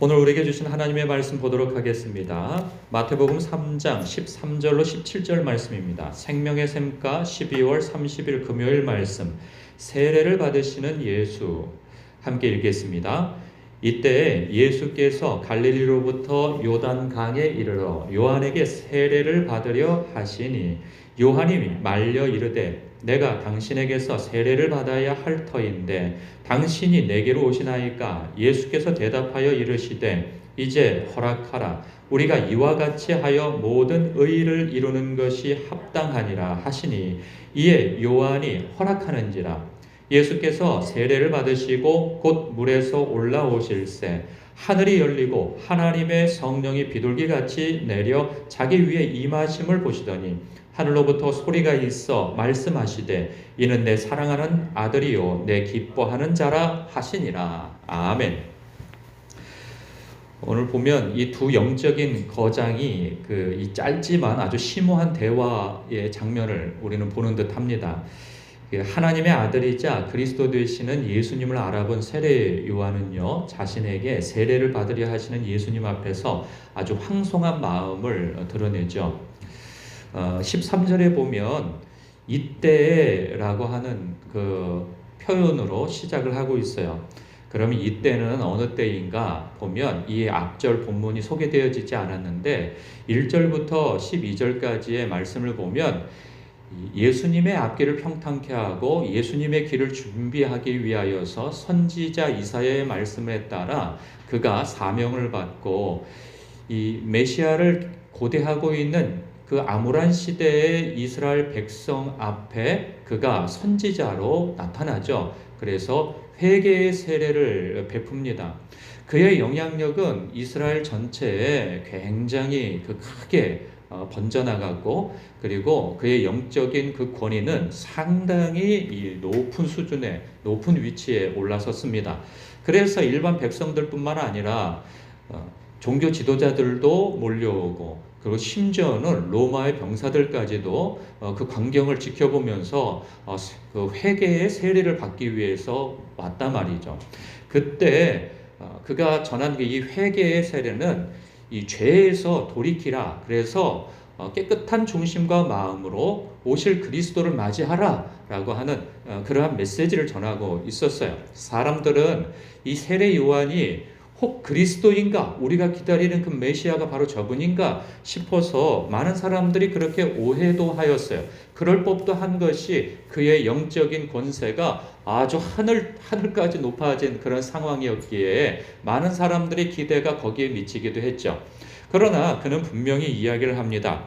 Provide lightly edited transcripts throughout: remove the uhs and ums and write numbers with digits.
오늘 우리에게 주신 하나님의 말씀 보도록 하겠습니다. 마태복음 3장 13절로 17절 말씀입니다. 생명의 샘가 12월 30일 금요일 말씀, 세례를 받으시는 예수, 함께 읽겠습니다. 이때 예수께서 갈릴리로부터 요단강에 이르러 요한에게 세례를 받으려 하시니 요한이 말려 이르되 내가 당신에게서 세례를 받아야 할 터인데 당신이 내게로 오시나이까? 예수께서 대답하여 이르시되 이제 허락하라. 우리가 이와 같이 하여 모든 의를 이루는 것이 합당하니라 하시니 이에 요한이 허락하는지라. 예수께서 세례를 받으시고 곧 물에서 올라오실새 하늘이 열리고 하나님의 성령이 비둘기같이 내려 자기 위에 임하심을 보시더니 하늘로부터 소리가 있어 말씀하시되 이는 내 사랑하는 아들이요 내 기뻐하는 자라 하시니라. 아멘. 오늘 보면 이 두 영적인 거장이 이 짧지만 아주 심오한 대화의 장면을 우리는 보는 듯합니다. 하나님의 아들이자 그리스도 되시는 예수님을 알아본 세례 요한은요, 자신에게 세례를 받으려 하시는 예수님 앞에서 아주 황송한 마음을 드러내죠. 13절에 보면 이때라고 하는 그 표현으로 시작을 하고 있어요. 그러면 이때는 어느 때인가 보면 이 앞절 본문이 소개되어지지 않았는데 1절부터 12절까지의 말씀을 보면 예수님의 앞길을 평탄케 하고 예수님의 길을 준비하기 위하여서 선지자 이사야의 말씀에 따라 그가 사명을 받고 이 메시아를 고대하고 있는 그 암울한 시대의 이스라엘 백성 앞에 그가 선지자로 나타나죠. 그래서 회개의 세례를 베풉니다. 그의 영향력은 이스라엘 전체에 굉장히 크게 번져나갔고, 그리고 그의 영적인 그 권위는 상당히 높은 수준의 높은 위치에 올라섰습니다. 그래서 일반 백성들뿐만 아니라 종교 지도자들도 몰려오고, 그리고 심지어는 로마의 병사들까지도 그 광경을 지켜보면서 그 회개의 세례를 받기 위해서 왔단 말이죠. 그때 그가 전한 이 회개의 세례는 이 죄에서 돌이키라. 그래서 깨끗한 중심과 마음으로 오실 그리스도를 맞이하라 라고 하는 그러한 메시지를 전하고 있었어요. 사람들은 이 세례 요한이 혹 그리스도인가? 우리가 기다리는 그 메시아가 바로 저분인가 싶어서 많은 사람들이 그렇게 오해도 하였어요. 그럴 법도 한 것이 그의 영적인 권세가 아주 하늘까지 높아진 그런 상황이었기에 많은 사람들의 기대가 거기에 미치기도 했죠. 그러나 그는 분명히 이야기를 합니다.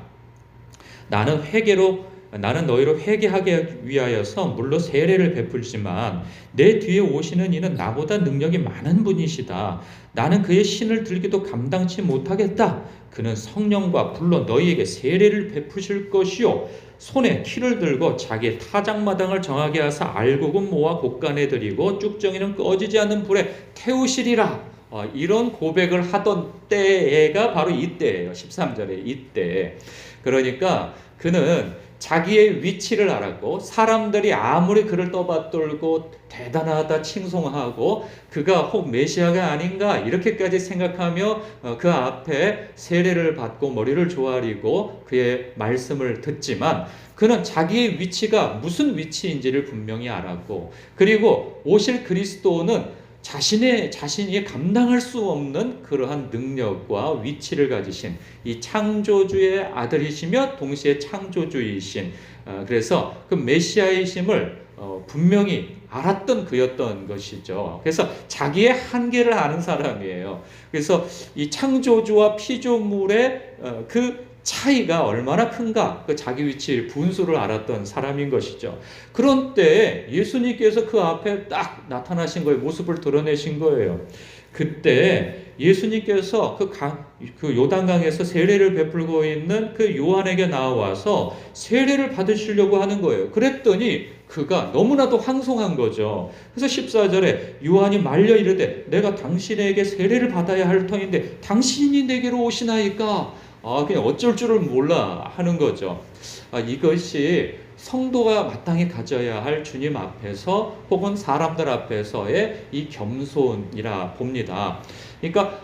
나는 너희로 회개하게 위하여서 물로 세례를 베풀지만 내 뒤에 오시는 이는 나보다 능력이 많은 분이시다. 나는 그의 신을 들기도 감당치 못하겠다. 그는 성령과 불로 너희에게 세례를 베푸실 것이요 손에 키를 들고 자기의 타작마당을 정하게 하사 알곡은 모아 곡간에 들이고 쭉정이는 꺼지지 않는 불에 태우시리라. 이런 고백을 하던 때가 바로 이때예요. 13절에 이때. 그러니까 그는 자기의 위치를 알았고, 사람들이 아무리 그를 떠받들고 대단하다 칭송하고 그가 혹 메시아가 아닌가 이렇게까지 생각하며 그 앞에 세례를 받고 머리를 조아리고 그의 말씀을 듣지만, 그는 자기의 위치가 무슨 위치인지를 분명히 알았고, 그리고 오실 그리스도는 자신이 감당할 수 없는 그러한 능력과 위치를 가지신 이 창조주의 아들이시며 동시에 창조주이신, 그래서 그 메시아이심을 분명히 알았던 그였던 것이죠. 그래서 자기의 한계를 아는 사람이에요. 그래서 이 창조주와 피조물의 그 차이가 얼마나 큰가, 그 자기 위치 분수를 알았던 사람인 것이죠. 그런 때에 예수님께서 그 앞에 딱 나타나신 거예요. 모습을 드러내신 거예요. 그때 예수님께서 그 요단강에서 세례를 베풀고 있는 그 요한에게 나와서 세례를 받으시려고 하는 거예요. 그랬더니 그가 너무나도 황송한 거죠. 그래서 14절에 요한이 말려 이르되 내가 당신에게 세례를 받아야 할 터인데 당신이 내게로 오시나이까? 그냥 어쩔 줄을 몰라 하는 거죠. 이것이 성도가 마땅히 가져야 할 주님 앞에서 혹은 사람들 앞에서의 이 겸손이라 봅니다. 그러니까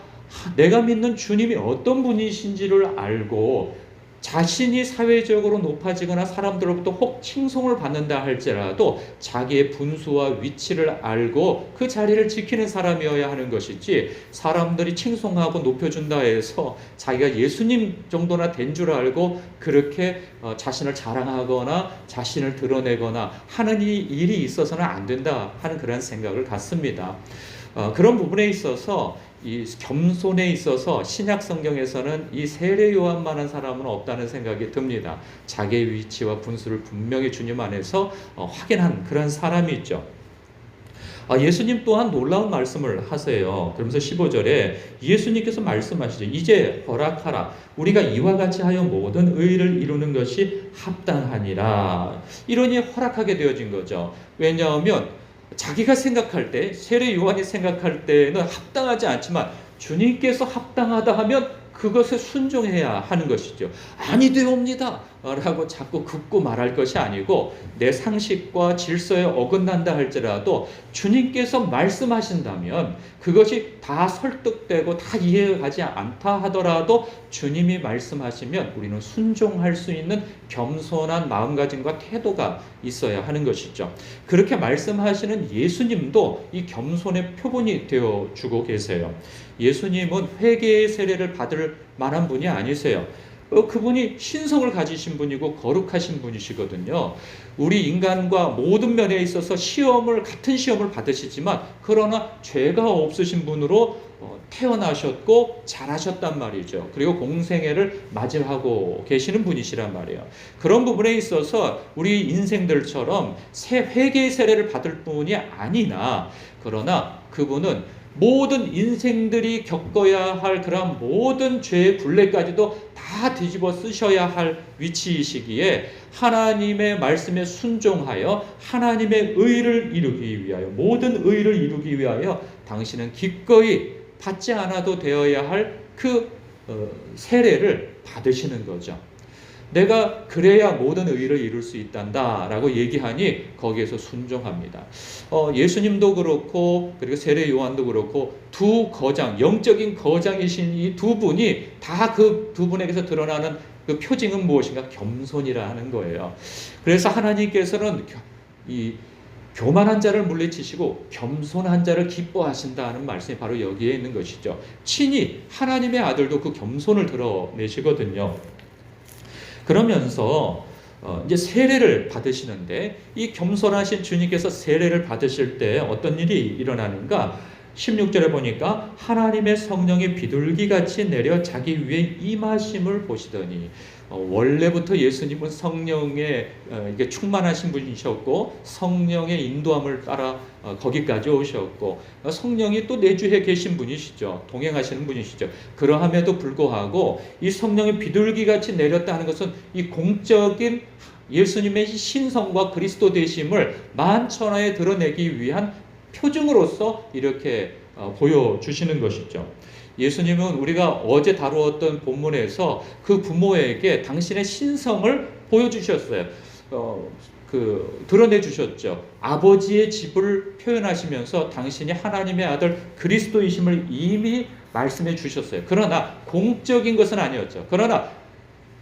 내가 믿는 주님이 어떤 분이신지를 알고 자신이 사회적으로 높아지거나 사람들로부터 혹 칭송을 받는다 할지라도 자기의 분수와 위치를 알고 그 자리를 지키는 사람이어야 하는 것이지, 사람들이 칭송하고 높여준다 해서 자기가 예수님 정도나 된 줄 알고 그렇게 자신을 자랑하거나 자신을 드러내거나 하는 이 일이 있어서는 안 된다 하는 그런 생각을 갖습니다. 그런 부분에 있어서 이 겸손에 있어서 신약 성경에서는 이 세례 요한만한 사람은 없다는 생각이 듭니다. 자기의 위치와 분수를 분명히 주님 안에서 확인한 그런 사람이 있죠. 예수님 또한 놀라운 말씀을 하세요. 그러면서 15절에 예수님께서 말씀하시죠. 이제 허락하라. 우리가 이와 같이 하여 모든 의를 이루는 것이 합당하니라. 이러니 허락하게 되어진 거죠. 왜냐하면 자기가 생각할 때, 세례 요한이 생각할 때는 합당하지 않지만 주님께서 합당하다 하면 그것에 순종해야 하는 것이죠. 아니되옵니다 라고 자꾸 긋고 말할 것이 아니고, 내 상식과 질서에 어긋난다 할지라도 주님께서 말씀하신다면 그것이 다 설득되고 다 이해가지 않다 하더라도 주님이 말씀하시면 우리는 순종할 수 있는 겸손한 마음가짐과 태도가 있어야 하는 것이죠. 그렇게 말씀하시는 예수님도 이 겸손의 표본이 되어주고 계세요. 예수님은 회개의 세례를 받을 만한 분이 아니세요. 그분이 신성을 가지신 분이고 거룩하신 분이시거든요. 우리 인간과 모든 면에 있어서 같은 시험을 받으시지만 그러나 죄가 없으신 분으로 태어나셨고 자라셨단 말이죠. 그리고 공생애를 맞이하고 계시는 분이시란 말이에요. 그런 부분에 있어서 우리 인생들처럼 회개의 세례를 받을 뿐이 아니나, 그러나 그분은 모든 인생들이 겪어야 할 그런 모든 죄의 굴레까지도 다 뒤집어 쓰셔야 할 위치이시기에 하나님의 말씀에 순종하여 하나님의 의를 이루기 위하여, 모든 의를 이루기 위하여 당신은 기꺼이 받지 않아도 되어야 할 그 세례를 받으시는 거죠. 내가 그래야 모든 의를 이룰 수 있단다 라고 얘기하니 거기에서 순종합니다. 예수님도 그렇고 그리고 세례 요한도 그렇고 두 거장, 영적인 거장이신 이 두 분이 다 그 두 분에게서 드러나는 그 표징은 무엇인가? 겸손이라 하는 거예요. 그래서 하나님께서는 이 교만한 자를 물리치시고 겸손한 자를 기뻐하신다는 말씀이 바로 여기에 있는 것이죠. 친히 하나님의 아들도 그 겸손을 드러내시거든요. 그러면서 이제 세례를 받으시는데, 이 겸손하신 주님께서 세례를 받으실 때 어떤 일이 일어나는가? 16절에 보니까 하나님의 성령이 비둘기같이 내려 자기 위에 임하심을 보시더니, 원래부터 예수님은 성령에 충만하신 분이셨고 성령의 인도함을 따라 거기까지 오셨고 성령이 또 내주해 계신 분이시죠. 동행하시는 분이시죠. 그러함에도 불구하고 이 성령이 비둘기같이 내렸다 하는 것은 이 공적인 예수님의 신성과 그리스도 되심을 만천하에 드러내기 위한 표징으로서 이렇게 보여주시는 것이죠. 예수님은 우리가 어제 다루었던 본문에서 그 부모에게 당신의 신성을 보여주셨어요. 드러내 주셨죠. 아버지의 집을 표현하시면서 당신이 하나님의 아들 그리스도이심을 이미 말씀해 주셨어요. 그러나 공적인 것은 아니었죠. 그러나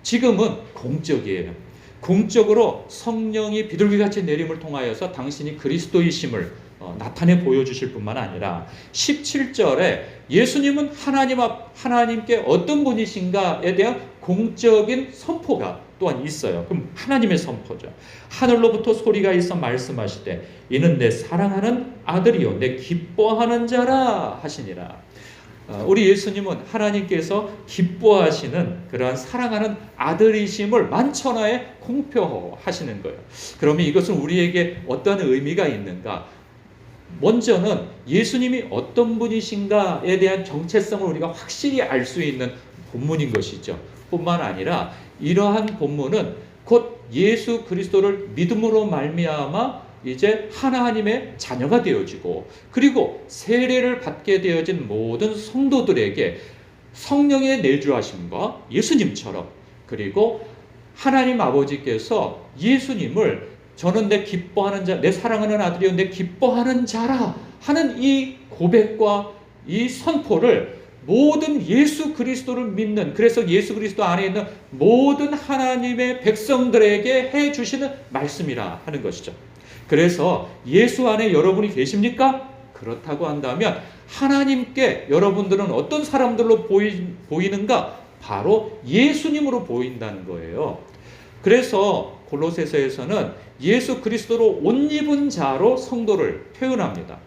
지금은 공적이에요. 공적으로 성령이 비둘기같이 내림을 통하여서 당신이 그리스도이심을 나타내 보여주실 뿐만 아니라 17절에 예수님은 하나님께 어떤 분이신가에 대한 공적인 선포가 또한 있어요. 그럼 하나님의 선포죠. 하늘로부터 소리가 있어 말씀하시되 이는 내 사랑하는 아들이요 내 기뻐하는 자라 하시니라. 우리 예수님은 하나님께서 기뻐하시는 그러한 사랑하는 아들이심을 만천하에 공표하시는 거예요. 그러면 이것은 우리에게 어떤 의미가 있는가? 먼저는 예수님이 어떤 분이신가에 대한 정체성을 우리가 확실히 알 수 있는 본문인 것이죠. 뿐만 아니라 이러한 본문은 곧 예수 그리스도를 믿음으로 말미암아 이제 하나님의 자녀가 되어지고 그리고 세례를 받게 되어진 모든 성도들에게 성령의 내주하심과 예수님처럼 그리고 하나님 아버지께서 예수님을 저는 내 기뻐하는 자, 내 사랑하는 아들이요 내 기뻐하는 자라 하는 이 고백과 이 선포를 모든 예수 그리스도를 믿는, 그래서 예수 그리스도 안에 있는 모든 하나님의 백성들에게 해주시는 말씀이라 하는 것이죠. 그래서 예수 안에 여러분이 계십니까? 그렇다고 한다면 하나님께 여러분들은 어떤 사람들로 보이는가? 바로 예수님으로 보인다는 거예요. 그래서 골로새서에서는 예수 그리스도로 옷 입은 자로 성도를 표현합니다.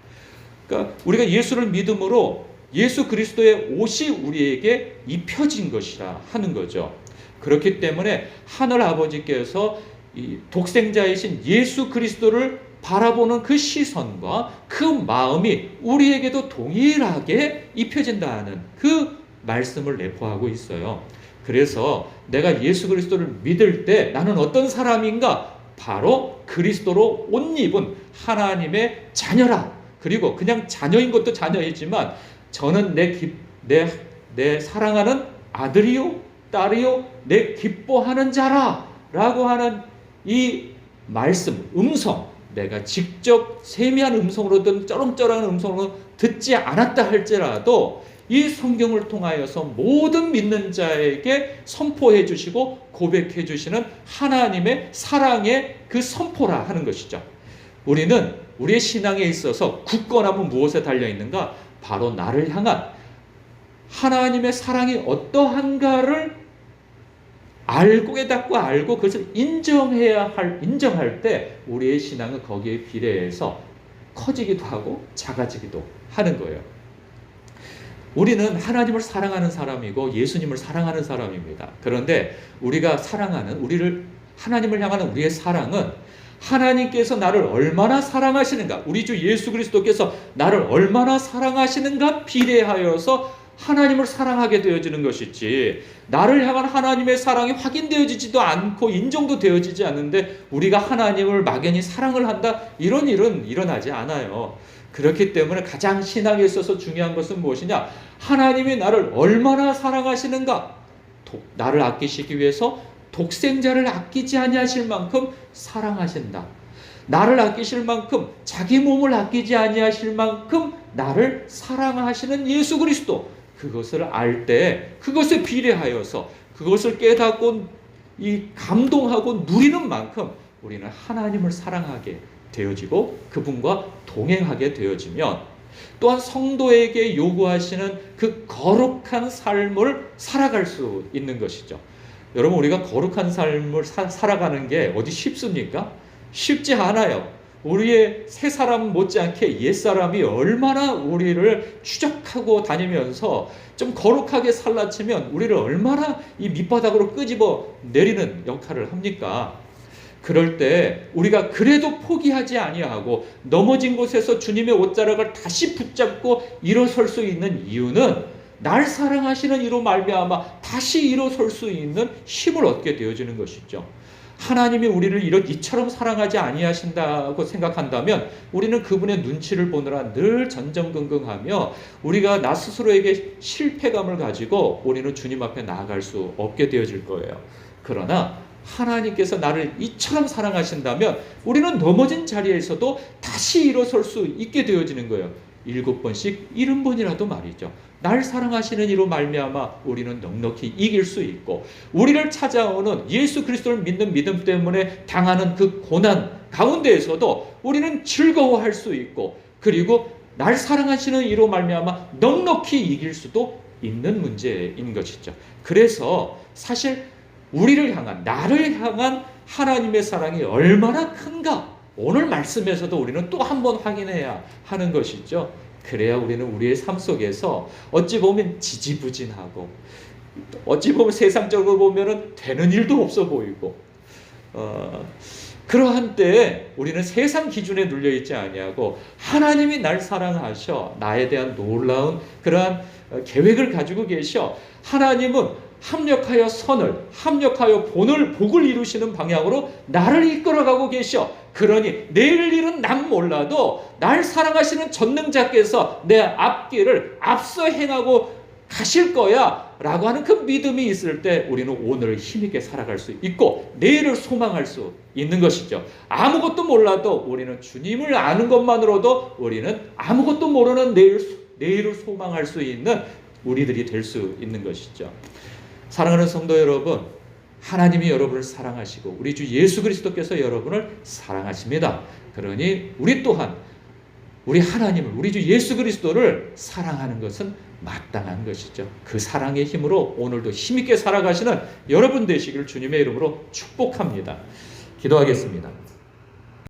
그러니까 우리가 예수를 믿음으로 예수 그리스도의 옷이 우리에게 입혀진 것이라 하는 거죠. 그렇기 때문에 하늘 아버지께서 이 독생자이신 예수 그리스도를 바라보는 그 시선과 그 마음이 우리에게도 동일하게 입혀진다는 그 말씀을 내포하고 있어요. 그래서 내가 예수 그리스도를 믿을 때 나는 어떤 사람인가? 바로 그리스도로 옷 입은 하나님의 자녀라. 그리고 그냥 자녀인 것도 자녀이지만 저는 내 사랑하는 아들이요 딸이요 내 기뻐하는 자라 라고 하는 이 말씀, 음성, 내가 직접 세미한 음성으로든 쩌렁쩌렁한 음성으로 듣지 않았다 할지라도 이 성경을 통하여서 모든 믿는 자에게 선포해 주시고 고백해 주시는 하나님의 사랑의 그 선포라 하는 것이죠. 우리는 우리의 신앙에 있어서 굳건함은 무엇에 달려있는가? 바로 나를 향한 하나님의 사랑이 어떠한가를 알고 깨닫고 알고 그것을 인정할 때 우리의 신앙은 거기에 비례해서 커지기도 하고 작아지기도 하는 거예요. 우리는 하나님을 사랑하는 사람이고 예수님을 사랑하는 사람입니다. 그런데 우리가 사랑하는 하나님을 향하는 우리의 사랑은 하나님께서 나를 얼마나 사랑하시는가, 우리 주 예수 그리스도께서 나를 얼마나 사랑하시는가 비례하여서 하나님을 사랑하게 되어지는 것이지, 나를 향한 하나님의 사랑이 확인되어지지도 않고 인정도 되어지지 않는데 우리가 하나님을 막연히 사랑을 한다, 이런 일은 일어나지 않아요. 그렇기 때문에 가장 신앙에 있어서 중요한 것은 무엇이냐? 하나님이 나를 얼마나 사랑하시는가? 나를 아끼시기 위해서 독생자를 아끼지 아니하실 만큼 사랑하신다. 나를 아끼실 만큼, 자기 몸을 아끼지 아니하실 만큼 나를 사랑하시는 예수 그리스도, 그것을 알 때 그것에 비례하여서 그것을 깨닫고 이 감동하고 누리는 만큼 우리는 하나님을 사랑하게 되어지고 그분과 동행하게 되어지면 또한 성도에게 요구하시는 그 거룩한 삶을 살아갈 수 있는 것이죠. 여러분, 우리가 거룩한 삶을 살아가는 게 어디 쉽습니까? 쉽지 않아요. 우리의 새 사람 못지않게 옛 사람이 얼마나 우리를 추적하고 다니면서 좀 거룩하게 살라 치면 우리를 얼마나 이 밑바닥으로 끄집어 내리는 역할을 합니까? 그럴 때 우리가 그래도 포기하지 아니하고 넘어진 곳에서 주님의 옷자락을 다시 붙잡고 일어설 수 있는 이유는 날 사랑하시는 이로 말미암아 다시 일어설 수 있는 힘을 얻게 되어지는 것이죠. 하나님이 우리를 이처럼 사랑하지 아니하신다고 생각한다면 우리는 그분의 눈치를 보느라 늘 전전긍긍하며 우리가 나 스스로에게 실패감을 가지고 우리는 주님 앞에 나아갈 수 없게 되어질 거예요. 그러나 하나님께서 나를 이처럼 사랑하신다면 우리는 넘어진 자리에서도 다시 일어설 수 있게 되어지는 거예요. 7번씩 70번이라도 말이죠. 날 사랑하시는 이로 말미암아 우리는 넉넉히 이길 수 있고, 우리를 찾아오는 예수 그리스도를 믿는 믿음 때문에 당하는 그 고난 가운데에서도 우리는 즐거워할 수 있고, 그리고 날 사랑하시는 이로 말미암아 넉넉히 이길 수도 있는 문제인 것이죠. 그래서 사실 우리를 향한, 나를 향한 하나님의 사랑이 얼마나 큰가, 오늘 말씀에서도 우리는 또 한 번 확인해야 하는 것이죠. 그래야 우리는 우리의 삶 속에서 어찌 보면 지지부진하고, 어찌 보면 세상적으로 보면 되는 일도 없어 보이고, 그러한 때에 우리는 세상 기준에 눌려있지 아니하고 하나님이 날 사랑하셔 나에 대한 놀라운 그러한 계획을 가지고 계셔, 하나님은 합력하여 선을, 합력하여 복을 이루시는 방향으로 나를 이끌어가고 계셔. 그러니 내일 일은 난 몰라도 날 사랑하시는 전능자께서 내 앞길을 앞서 행하고 가실 거야 라고 하는 그 믿음이 있을 때 우리는 오늘을 힘있게 살아갈 수 있고 내일을 소망할 수 있는 것이죠. 아무것도 몰라도 우리는 주님을 아는 것만으로도 우리는 아무것도 모르는 내일을 소망할 수 있는 우리들이 될 수 있는 것이죠. 사랑하는 성도 여러분, 하나님이 여러분을 사랑하시고 우리 주 예수 그리스도께서 여러분을 사랑하십니다. 그러니 우리 또한 우리 하나님을, 우리 주 예수 그리스도를 사랑하는 것은 마땅한 것이죠. 그 사랑의 힘으로 오늘도 힘있게 살아가시는 여러분 되시기를 주님의 이름으로 축복합니다. 기도하겠습니다.